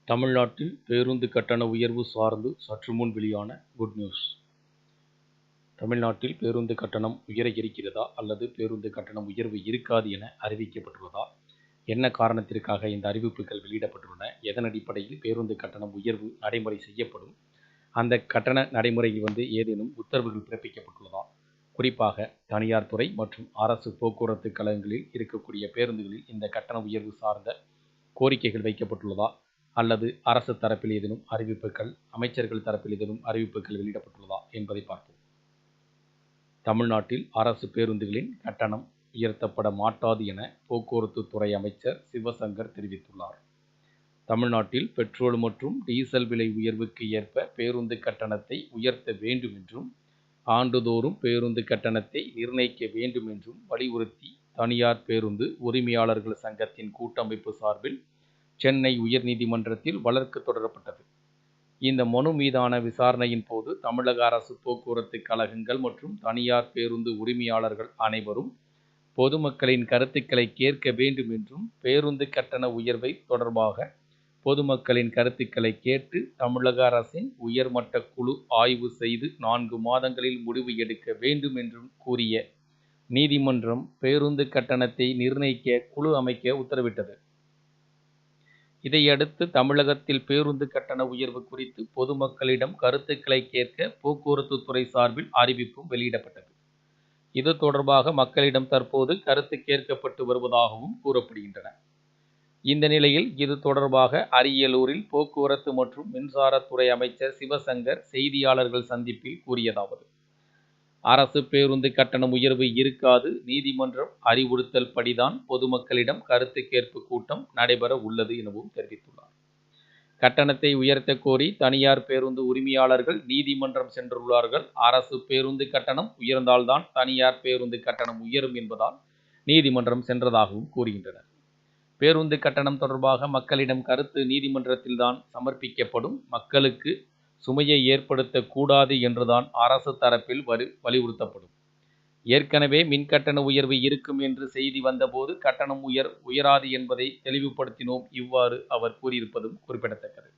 தமிழ்நாட்டில் பேருந்து கட்டண உயர்வு சார்ந்து சற்று முன் வெளியான குட் நியூஸ். தமிழ்நாட்டில் பேருந்து கட்டணம் உயர இருக்கிறதா அல்லது பேருந்து கட்டணம் உயர்வு இருக்காது என அறிவிக்கப்பட்டுள்ளதா? என்ன காரணத்திற்காக இந்த அறிவிப்புகள் வெளியிடப்பட்டுள்ளன? எதன் அடிப்படையில் பேருந்து கட்டணம் உயர்வு நடைமுறை செய்யப்படும்? அந்த கட்டண நடைமுறையில் ஏதேனும் உத்தரவுகள் பிறப்பிக்கப்பட்டுள்ளதா? குறிப்பாக தனியார் துறை மற்றும் அரசு போக்குவரத்து கழகங்களில் இருக்கக்கூடிய பேருந்துகளில் இந்த கட்டண உயர்வு சார்ந்த கோரிக்கைகள் வைக்கப்பட்டுள்ளதா? அல்லது அரசு தரப்பில் ஏதேனும் அறிவிப்புகள், அமைச்சர்கள் தரப்பில் ஏதேனும் அறிவிப்புகள் வெளியிடப்பட்டுள்ளதா என்பதை பார்ப்போம். தமிழ்நாட்டில் அரசு பேருந்துகளின் கட்டணம் உயர்த்தப்பட மாட்டாது என போக்குவரத்து துறை அமைச்சர் சிவசங்கர் தெரிவித்துள்ளார். தமிழ்நாட்டில் பெட்ரோல் மற்றும் டீசல் விலை உயர்வுக்கு ஏற்ப பேருந்து கட்டணத்தை உயர்த்த வேண்டும் என்றும், ஆண்டுதோறும் பேருந்து கட்டணத்தை நிர்ணயிக்க வேண்டும் என்றும் வலியுறுத்தி தனியார் பேருந்து உரிமையாளர்கள் சங்கத்தின் கூட்டமைப்பு சார்பில் சென்னை உயர்நீதிமன்றத்தில் வழக்கு தொடரப்பட்டது. இந்த மனு மீதான விசாரணையின் போது தமிழக அரசு போக்குவரத்து கழகங்கள் மற்றும் தனியார் பேருந்து உரிமையாளர்கள் அனைவரும் பொதுமக்களின் கருத்துக்களை கேட்க வேண்டும் என்றும், பேருந்து கட்டண உயர்வை தொடர்பாக பொதுமக்களின் கருத்துக்களை கேட்டு தமிழக அரசின் உயர்மட்ட குழு ஆய்வு செய்து 4 மாதங்களில் முடிவு எடுக்க வேண்டும் என்றும் கூறிய நீதிமன்றம் பேருந்து கட்டணத்தை நிர்ணயிக்க குழு அமைக்க உத்தரவிட்டது. இதையடுத்து தமிழகத்தில் பேருந்து கட்டண உயர்வு குறித்து பொதுமக்களிடம் கருத்துக்களை கேட்க போக்குவரத்து துறை சார்பில் அறிவிப்பும் வெளியிடப்பட்டது. இது தொடர்பாக மக்களிடம் தற்போது கருத்து கேட்கப்பட்டு வருவதாகவும் கூறப்படுகின்றன. இந்த நிலையில் இது தொடர்பாக அரியலூரில் போக்குவரத்து மற்றும் மின்சாரத்துறை அமைச்சர் சிவசங்கர் செய்தியாளர்கள் சந்திப்பில் கூறியதாவது: அரசு பேருந்து கட்டணம் உயர்வு இருக்காது. நீதிமன்றம் அறிவுறுத்தல் படிதான் பொதுமக்களிடம் கருத்து கேட்பு கூட்டம் நடைபெற உள்ளது எனவும் தெரிவித்துள்ளார். கட்டணத்தை உயர்த்த கோரி தனியார் பேருந்து உரிமையாளர்கள் நீதிமன்றம் சென்றுள்ளார்கள். அரசு பேருந்து கட்டணம் உயர்ந்தால்தான் தனியார் பேருந்து கட்டணம் உயரும் என்பதால் நீதிமன்றம் சென்றதாகவும் கூறுகின்றனர். பேருந்து கட்டணம் தொடர்பாக மக்களிடம் கருத்து நீதிமன்றத்தில்தான் சமர்ப்பிக்கப்படும். மக்களுக்கு சுமையை ஏற்படுத்தக்கூடாது என்றுதான் அரசு தரப்பில் வலியுறுத்தப்படும். ஏற்கனவே மின்கட்டண உயர்வு இருக்கும் என்று செய்தி வந்தபோது கட்டணம் உயராது என்பதை தெளிவுபடுத்தினோம். இவ்வாறு அவர் கூறியிருப்பதும் குறிப்பிடத்தக்கது.